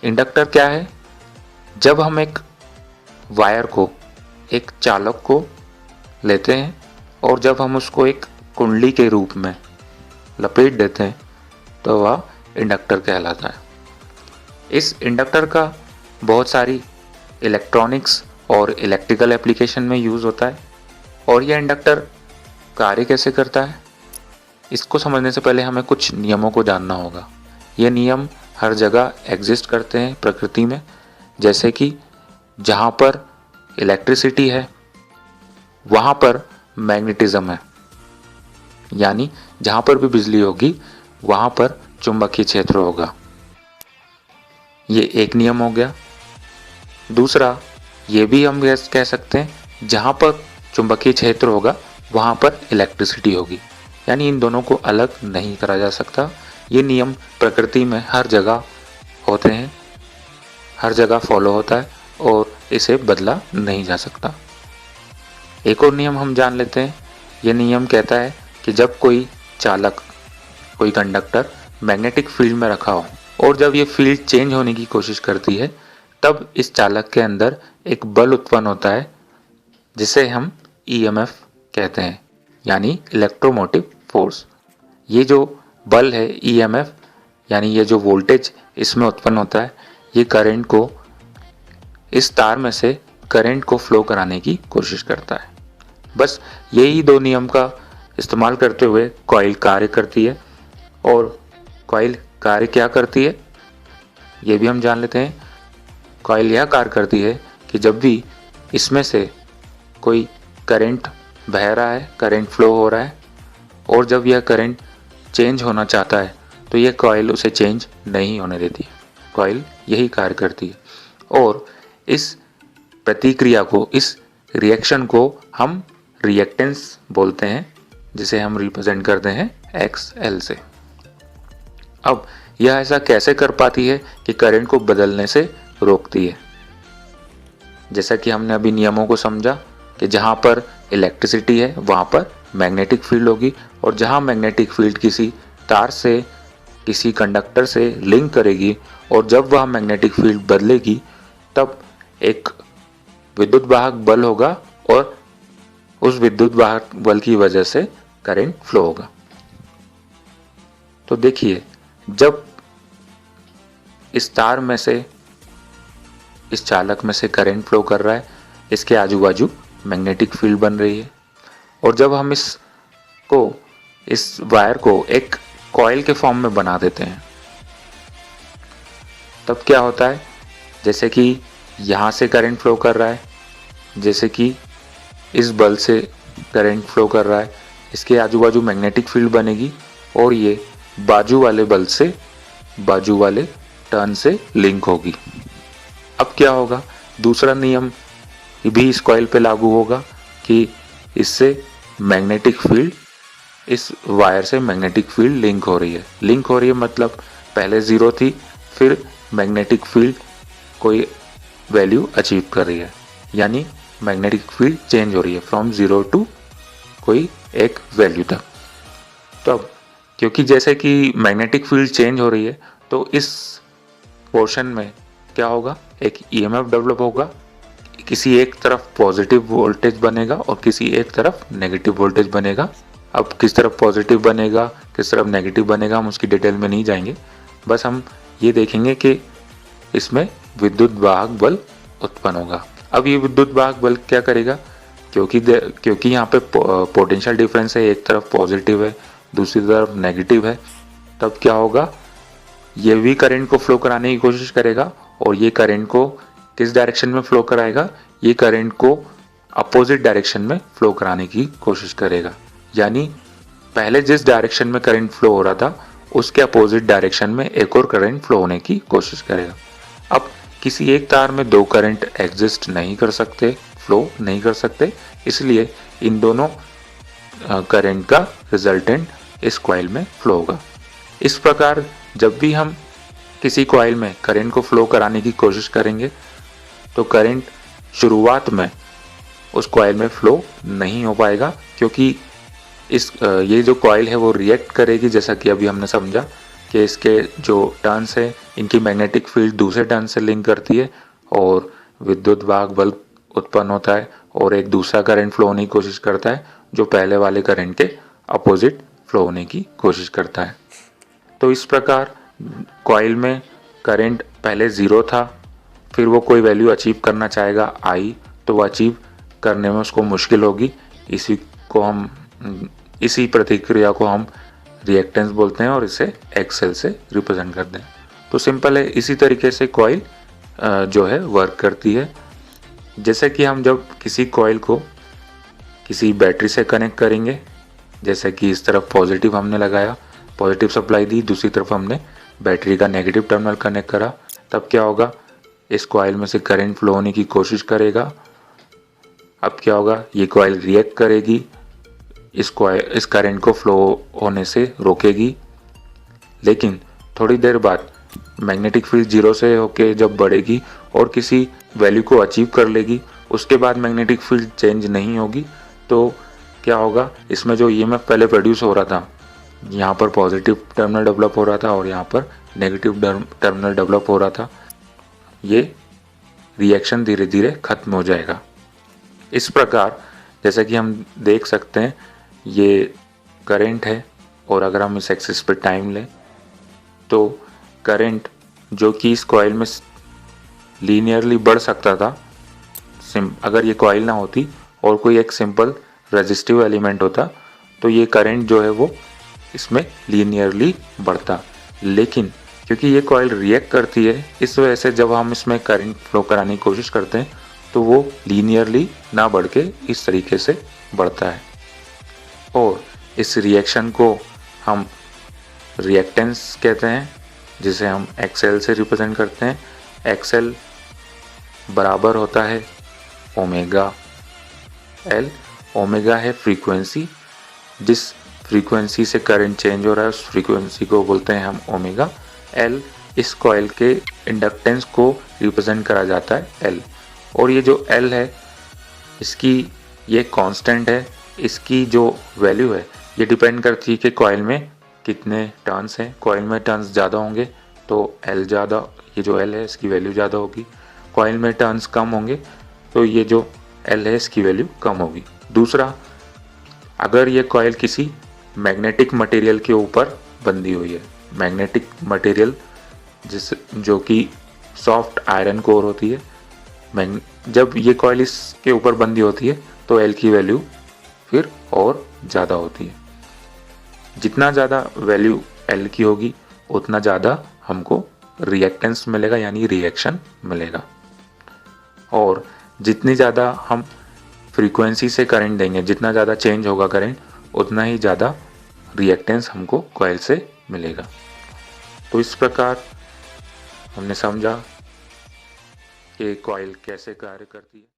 Inductor क्या है? जब हम एक वायर को, एक चालक को लेते हैं और जब हम उसको एक कुंडली के रूप में लपेट देते हैं तो वह इंडक्टर कहलाता है। इस इंडक्टर का बहुत सारी इलेक्ट्रॉनिक्स और इलेक्ट्रिकल एप्लीकेशन में यूज़ होता है। और यह इंडक्टर कार्य कैसे करता है, इसको समझने से पहले हमें कुछ नियमों को जानना होगा। ये नियम हर जगह एग्जिस्ट करते हैं प्रकृति में, जैसे कि जहाँ पर इलेक्ट्रिसिटी है वहाँ पर मैग्नेटिज्म है, यानी जहाँ पर भी बिजली होगी वहाँ पर चुंबकीय क्षेत्र होगा। ये एक नियम हो गया। दूसरा, ये भी हम कह सकते हैं जहाँ पर चुंबकीय क्षेत्र होगा वहाँ पर इलेक्ट्रिसिटी होगी, यानी इन दोनों को अलग नहीं करा जा सकता। ये नियम प्रकृति में हर जगह होते हैं, हर जगह फॉलो होता है और इसे बदला नहीं जा सकता। एक और नियम हम जान लेते हैं। ये नियम कहता है कि जब कोई चालक, कोई कंडक्टर मैग्नेटिक फील्ड में रखा हो और जब ये फील्ड चेंज होने की कोशिश करती है तब इस चालक के अंदर एक बल उत्पन्न होता है जिसे हम ईएमएफ कहते हैं, यानी इलेक्ट्रोमोटिव फोर्स। ये जो बल है ईएमएफ, यानी ये जो वोल्टेज इसमें उत्पन्न होता है, ये करंट को, इस तार में से करंट को फ्लो कराने की कोशिश करता है। बस यही दो नियम का इस्तेमाल करते हुए कॉइल कार्य करती है। और कॉइल कार्य क्या करती है ये भी हम जान लेते हैं। कॉइल यह कार्य करती है कि जब भी इसमें से कोई करंट बह रहा है, करंट फ्लो हो रहा है और जब यह करंट चेंज होना चाहता है तो यह कॉइल उसे चेंज नहीं होने देती है। कॉइल यही कार्य करती है और इस प्रतिक्रिया को, इस रिएक्शन को हम रिएक्टेंस बोलते हैं, जिसे हम रिप्रेजेंट करते हैं XL से। अब यह ऐसा कैसे कर पाती है कि करंट को बदलने से रोकती है? जैसा कि हमने अभी नियमों को समझा कि जहाँ पर इलेक्ट्रिसिटी है वहाँ पर मैग्नेटिक फील्ड होगी और जहाँ मैग्नेटिक फील्ड किसी तार से, किसी कंडक्टर से लिंक करेगी और जब वह मैग्नेटिक फील्ड बदलेगी तब एक विद्युत वाहक बल होगा और उस विद्युत वाहक बल की वजह से करंट फ्लो होगा। तो देखिए, जब इस तार में से, इस चालक में से करंट फ्लो कर रहा है, इसके आजू बाजू मैग्नेटिक फील्ड बन रही है और जब हम इस वायर को एक कॉइल के फॉर्म में बना देते हैं तब क्या होता है, जैसे कि यहाँ से करंट फ्लो कर रहा है, जैसे कि इस बल से करंट फ्लो कर रहा है, इसके आजू बाजू मैग्नेटिक फील्ड बनेगी और ये बाजू वाले बल से, बाजू वाले टर्न से लिंक होगी। अब क्या होगा, दूसरा नियम भी इस कॉइल पे लागू होगा कि इससे मैग्नेटिक फील्ड, इस वायर से मैग्नेटिक फील्ड लिंक हो रही है। लिंक हो रही है मतलब पहले 0 थी, फिर मैग्नेटिक फील्ड कोई वैल्यू अचीव कर रही है, यानी मैग्नेटिक फील्ड चेंज हो रही है फ्रॉम 0 टू कोई एक वैल्यू तक। तो अब क्योंकि जैसे कि मैग्नेटिक फील्ड चेंज हो रही है तो इस पोर्शन में क्या होगा, एक ईएमएफ डेवलप होगा। किसी एक तरफ पॉजिटिव वोल्टेज बनेगा और किसी एक तरफ नेगेटिव वोल्टेज बनेगा। अब किस तरफ पॉजिटिव बनेगा, किस तरफ नेगेटिव बनेगा, हम उसकी डिटेल में नहीं जाएंगे। बस हम ये देखेंगे कि इसमें विद्युत वाहक बल उत्पन्न होगा। अब ये विद्युत वाहक बल क्या करेगा, क्योंकि यहाँ पे पोटेंशियल डिफरेंस है, एक तरफ पॉजिटिव है दूसरी तरफ नेगेटिव है, तब क्या होगा, ये भी करंट को फ्लो कराने की कोशिश करेगा और ये करंट को किस डायरेक्शन में फ्लो कराएगा, ये करंट को अपोजिट डायरेक्शन में फ्लो कराने की कोशिश करेगा। यानी पहले जिस डायरेक्शन में करंट फ्लो हो रहा था उसके अपोजिट डायरेक्शन में एक और करंट फ्लो होने की कोशिश करेगा। अब किसी एक तार में दो करंट एग्जिस्ट नहीं कर सकते, फ्लो नहीं कर सकते, इसलिए इन दोनों करंट का रिजल्टेंट इस कॉइल में फ्लो होगा। इस प्रकार जब भी हम किसी कॉइल में करंट को फ्लो कराने की कोशिश करेंगे तो करंट शुरुआत में उस कॉइल में फ्लो नहीं हो पाएगा, क्योंकि ये जो कॉइल है वो रिएक्ट करेगी, जैसा कि अभी हमने समझा कि इसके जो टर्न्स है इनकी मैग्नेटिक फील्ड दूसरे टर्न से लिंक करती है और विद्युत वाहक बल उत्पन्न होता है और एक दूसरा करंट फ्लो होने की कोशिश करता है जो पहले वाले करंट के अपोजिट फ्लो होने की कोशिश करता है। तो इस प्रकार कॉइल में करंट पहले ज़ीरो था, फिर वो कोई वैल्यू अचीव करना चाहेगा आई, तो वो अचीव करने में उसको मुश्किल होगी। इसी प्रतिक्रिया को हम रिएक्टेंस बोलते हैं और इसे एक्सेल से रिप्रेजेंट करते हैं। तो सिंपल है, इसी तरीके से कॉइल जो है वर्क करती है। जैसे कि हम जब किसी कॉइल को किसी बैटरी से कनेक्ट करेंगे, जैसे कि इस तरफ पॉजिटिव हमने लगाया, पॉजिटिव सप्लाई दी, दूसरी तरफ हमने बैटरी का नेगेटिव टर्मिनल कनेक्ट करा, तब क्या होगा, इस कॉइल में से करंट फ्लो होने की कोशिश करेगा। अब क्या होगा, ये कॉइल रिएक्ट करेगी, इस करंट को फ्लो होने से रोकेगी। लेकिन थोड़ी देर बाद मैग्नेटिक फील्ड जीरो से होके जब बढ़ेगी और किसी वैल्यू को अचीव कर लेगी, उसके बाद मैग्नेटिक फील्ड चेंज नहीं होगी, तो क्या होगा, इसमें जो ईएमएफ पहले प्रोड्यूस हो रहा था, यहाँ पर पॉजिटिव टर्मिनल डेवलप हो रहा था और यहाँ पर नेगेटिव टर्मिनल डेवलप हो रहा था, ये रिएक्शन धीरे धीरे खत्म हो जाएगा। इस प्रकार जैसा कि हम देख सकते हैं, ये करंट है और अगर हम इस एक्सिस पे टाइम लें तो करंट जो कि इस कॉइल में लीनियरली बढ़ सकता था, अगर ये कॉइल ना होती और कोई एक सिंपल रेजिस्टिव एलिमेंट होता, तो ये करंट जो है वो इसमें लीनियरली बढ़ता। लेकिन क्योंकि ये कॉइल रिएक्ट करती है, इस वजह से जब हम इसमें करंट फ्लो कराने की कोशिश करते हैं तो वो लीनियरली ना बढ़ के इस तरीके से बढ़ता है। और इस रिएक्शन को हम रिएक्टेंस कहते हैं, जिसे हम एक्सएल से रिप्रेजेंट करते हैं। एक्सएल बराबर होता है ओमेगा एल। ओमेगा है फ्रीक्वेंसी, जिस फ्रीक्वेंसी से करंट चेंज हो रहा है उस फ्रीक्वेंसी को बोलते हैं हम ओमेगा। एल इस कॉइल के इंडक्टेंस को रिप्रेजेंट करा जाता है एल। और ये जो एल है, इसकी ये कांस्टेंट है, इसकी जो वैल्यू है ये डिपेंड करती है कि कॉइल में कितने टर्न्स हैं। कॉइल में टर्न्स ज़्यादा होंगे तो एल ज़्यादा, ये जो एल है इसकी वैल्यू ज़्यादा होगी। कॉइल में टर्न्स कम होंगे तो ये जो एल है इसकी वैल्यू कम होगी। दूसरा, अगर ये कॉइल किसी मैग्नेटिक मटेरियल के ऊपर बंधी हुई है, मैग्नेटिक मटेरियल जो कि सॉफ्ट आयरन कोर होती है, जब ये कॉइल इसके ऊपर बंधी होती है तो एल की वैल्यू फिर और ज़्यादा होती है। जितना ज़्यादा वैल्यू एल की होगी उतना ज़्यादा हमको रिएक्टेंस मिलेगा, यानी रिएक्शन मिलेगा। और जितनी ज़्यादा हम फ्रीक्वेंसी से करंट देंगे, जितना ज़्यादा चेंज होगा करंट, उतना ही ज़्यादा रिएक्टेंस हमको कॉइल से मिलेगा। तो इस प्रकार हमने समझा कि कॉइल कैसे कार्य करती है।